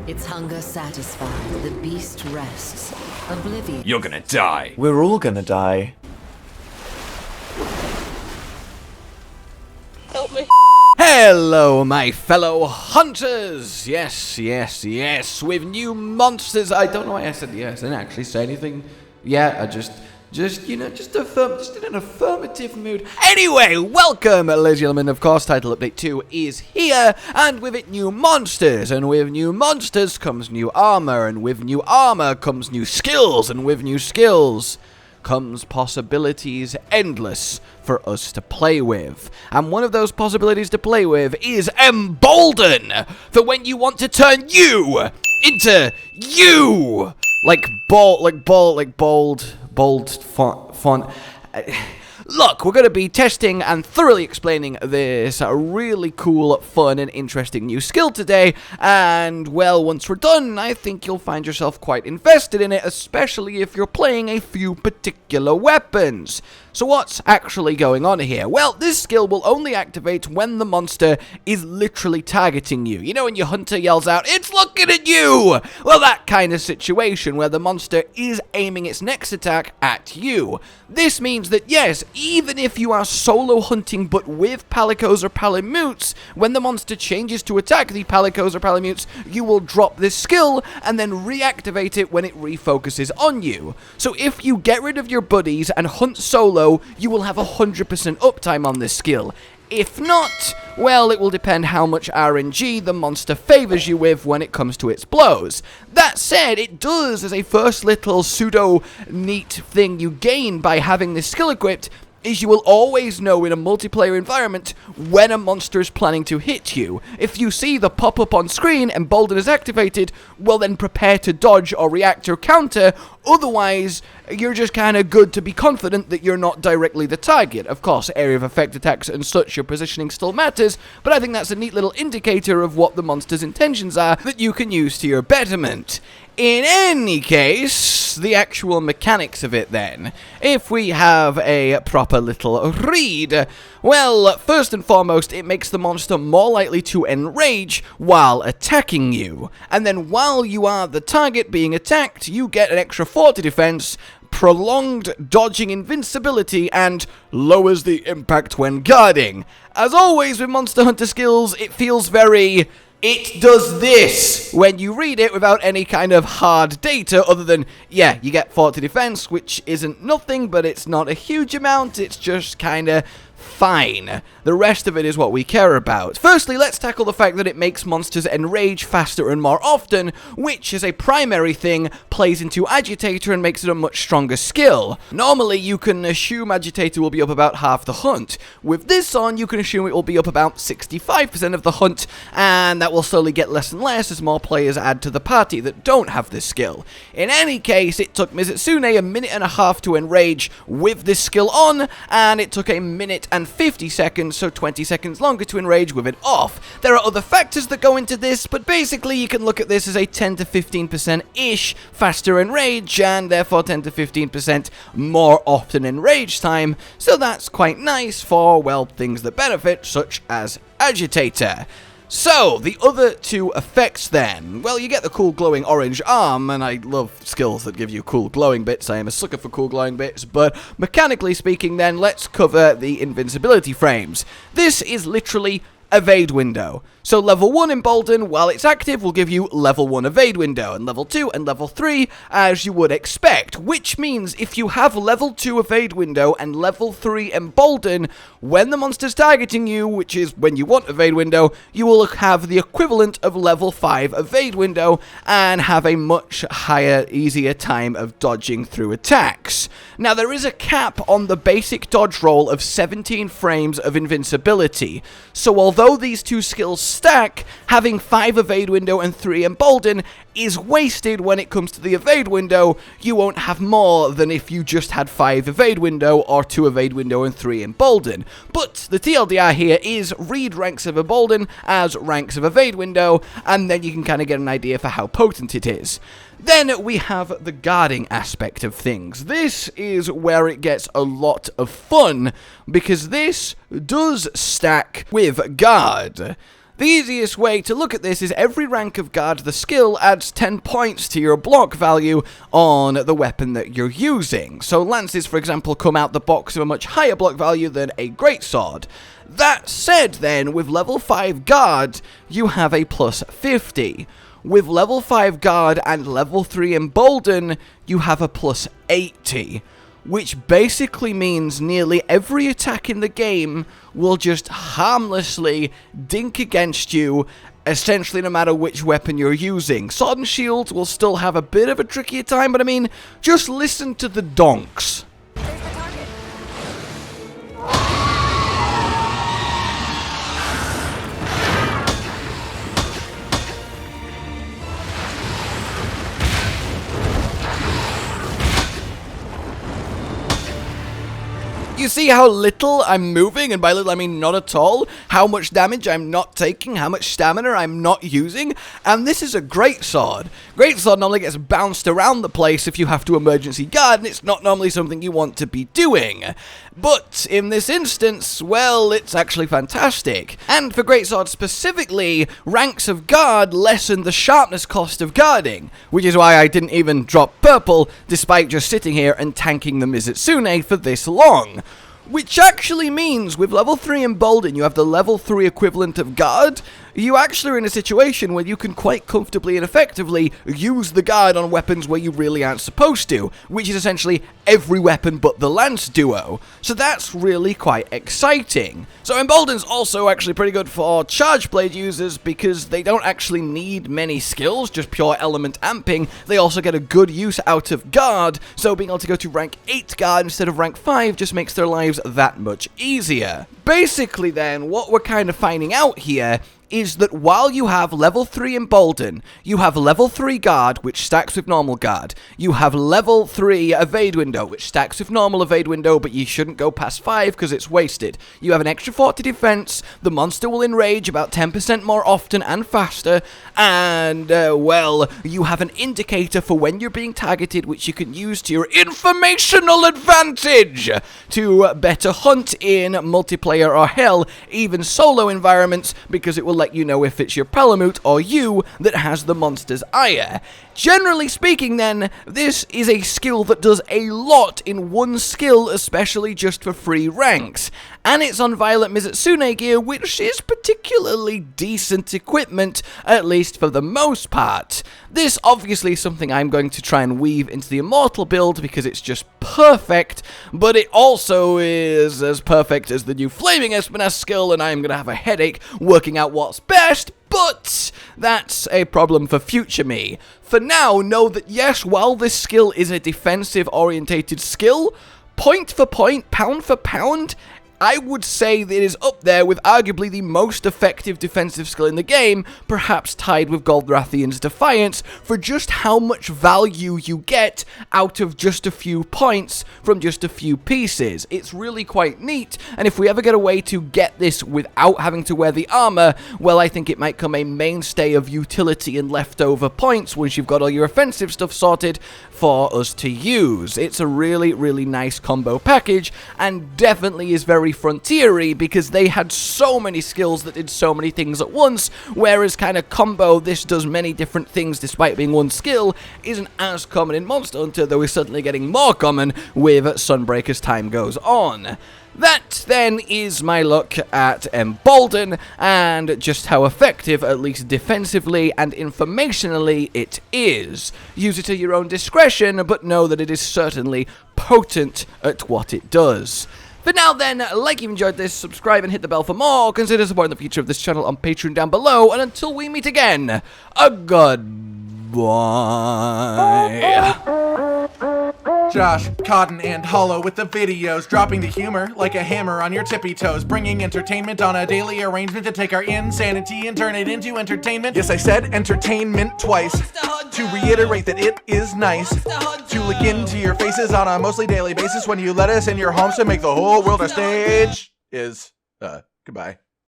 Its hunger satisfied, the beast rests, oblivious. You're gonna die. We're all gonna die. Help me. Hello, my fellow hunters! Yes, with new monsters. I don't know why I said yes. I didn't actually say anything. Yeah, I just in an affirmative mood. Anyway, welcome, ladies and gentlemen. Of course, Title Update 2 is here, and with it, new monsters. And with new monsters comes new armor, and with new armor comes new skills, and with new skills comes possibilities endless for us to play with. And one of those possibilities to play with is Embolden, for when you want to turn you into you. Like bold font. Look, we're going to be testing and thoroughly explaining this really cool, fun, and interesting new skill today, and, well, once we're done, I think you'll find yourself quite invested in it, especially if you're playing a few particular weapons. So what's actually going on here? Well, this skill will only activate when the monster is literally targeting you. You know when your hunter yells out, "It's looking at you!" Well, that kind of situation where the monster is aiming its next attack at you. This means that, yes, even if you are solo hunting but with palicos or palimutes, when the monster changes to attack the palicos or palimutes, you will drop this skill and then reactivate it when it refocuses on you. So if you get rid of your buddies and hunt solo, you will have 100% uptime on this skill. If not, well, it will depend how much RNG the monster favors you with when it comes to its blows. That said, it does, as a first little pseudo-neat thing you gain by having this skill equipped, is you will always know in a multiplayer environment when a monster is planning to hit you. If you see the pop-up on screen, Embolden is activated, well then prepare to dodge or react or counter, otherwise you're just kind of good to be confident that you're not directly the target. Of course, area of effect attacks and such, your positioning still matters, but I think that's a neat little indicator of what the monster's intentions are that you can use to your betterment. In any case, the actual mechanics of it then. If we have a proper little read, well, first and foremost, it makes the monster more likely to enrage while attacking you. And then while you are the target being attacked, you get an extra 40 defense, prolonged dodging invincibility, and lowers the impact when guarding. As always with Monster Hunter skills, it feels very... it does this when you read it without any kind of hard data other than, yeah, you get 40 defense, which isn't nothing, but it's not a huge amount, it's just kind of fine. The rest of it is what we care about. Firstly, let's tackle the fact that it makes monsters enrage faster and more often, which, as a primary thing, plays into Agitator and makes it a much stronger skill. Normally, you can assume Agitator will be up about half the hunt. With this on, you can assume it will be up about 65% of the hunt, and that will slowly get less and less as more players add to the party that don't have this skill. In any case, it took Mizutsune a minute and a half to enrage with this skill on, and it took a minute and 50 seconds, so 20 seconds longer to enrage with it off. There are other factors that go into this, but basically you can look at this as a 10 to 15%-ish faster enrage, and therefore 10 to 15% more often enrage time, so that's quite nice for, well, things that benefit, such as Agitator. So, the other two effects then. Well, you get the cool glowing orange arm, and I love skills that give you cool glowing bits. I am a sucker for cool glowing bits, but mechanically speaking then, let's cover the invincibility frames. This is literally evade window. So level 1 Embolden, while it's active, will give you level 1 evade window, and level 2 and level 3, as you would expect, which means if you have level 2 evade window and level 3 Embolden, when the monster's targeting you, which is when you want evade window, you will have the equivalent of level 5 evade window, and have a much higher, easier time of dodging through attacks. Now, there is a cap on the basic dodge roll of 17 frames of invincibility, so although these two skills stack, having 5 evade window and 3 Embolden is wasted when it comes to the evade window. You won't have more than if you just had 5 evade window or 2 evade window and 3 Embolden. But the TLDR here is read ranks of Embolden as ranks of evade window, and then you can kind of get an idea for how potent it is. Then we have the guarding aspect of things. This is where it gets a lot of fun, because this does stack with guard. The easiest way to look at this is every rank of guard the skill adds 10 points to your block value on the weapon that you're using. So lances, for example, come out the box with a much higher block value than a greatsword. That said then, with level 5 guard, you have a plus 50. With level 5 guard and level 3 embolden, you have a plus 80. Which basically means nearly every attack in the game will just harmlessly dink against you, essentially no matter which weapon you're using. Sword and shield will still have a bit of a trickier time, but I mean, just listen to the donks. You see how little I'm moving, and by little I mean not at all, how much damage I'm not taking, how much stamina I'm not using, and this is a greatsword. Greatsword normally gets bounced around the place if you have to emergency guard, and it's not normally something you want to be doing. But in this instance, well, it's actually fantastic. And for greatsword specifically, ranks of guard lessen the sharpness cost of guarding, which is why I didn't even drop purple, despite just sitting here and tanking the Mizutsune for this long. Which actually means with level 3 Embolden, you have the level 3 equivalent of guard. You actually are in a situation where you can quite comfortably and effectively use the guard on weapons where you really aren't supposed to, which is essentially every weapon but the lance duo. So that's really quite exciting. So Embolden's also actually pretty good for charge blade users because they don't actually need many skills, just pure element amping. They also get a good use out of guard, so being able to go to rank 8 guard instead of rank 5 just makes their lives that much easier. Basically then, what we're kind of finding out here is that while you have level 3 Embolden, you have level 3 Guard, which stacks with normal Guard. You have level 3 Evade Window, which stacks with normal Evade Window, but you shouldn't go past 5 because it's wasted. You have an extra 40 defense, the monster will enrage about 10% more often and faster, and, well, you have an indicator for when you're being targeted, which you can use to your informational advantage to better hunt in multiplayer or hell, even solo environments, because it will let you know if it's your Palamute or you that has the monster's ire. Generally speaking then, this is a skill that does a lot in one skill, especially just for free ranks. And it's on Violet Mizutsune gear, which is particularly decent equipment, at least for the most part. This obviously is something I'm going to try and weave into the Immortal build because it's just perfect, but it also is as perfect as the new Flaming Espinas skill, and I'm going to have a headache working out what's best, but that's a problem for future me. For now, know that yes, while this skill is a defensive-orientated skill, point for point, pound for pound, I would say that it is up there with arguably the most effective defensive skill in the game, perhaps tied with Goldrathian's Defiance, for just how much value you get out of just a few points from just a few pieces. It's really quite neat, and if we ever get a way to get this without having to wear the armor, well, I think it might come a mainstay of utility and leftover points once you've got all your offensive stuff sorted for us to use. It's a really, really nice combo package, and definitely is very frontiery because they had so many skills that did so many things at once, whereas kind of combo, this does many different things despite being one skill, isn't as common in Monster Hunter, though is certainly getting more common with Sunbreak as time goes on. That, then, is my look at Embolden, and just how effective, at least defensively and informationally, it is. Use it at your own discretion, but know that it is certainly potent at what it does. For now then, like you've enjoyed this, subscribe and hit the bell for more, consider supporting the future of this channel on Patreon down below, and until we meet again, a goodbye. Josh, Cotton, and Hollow with the videos, dropping the humor like a hammer on your tippy toes, bringing entertainment on a daily arrangement to take our insanity and turn it into entertainment. Yes, I said entertainment twice, to reiterate that it is nice to look into your faces on a mostly daily basis when you let us in your homes to make the whole world a stage. Goodbye.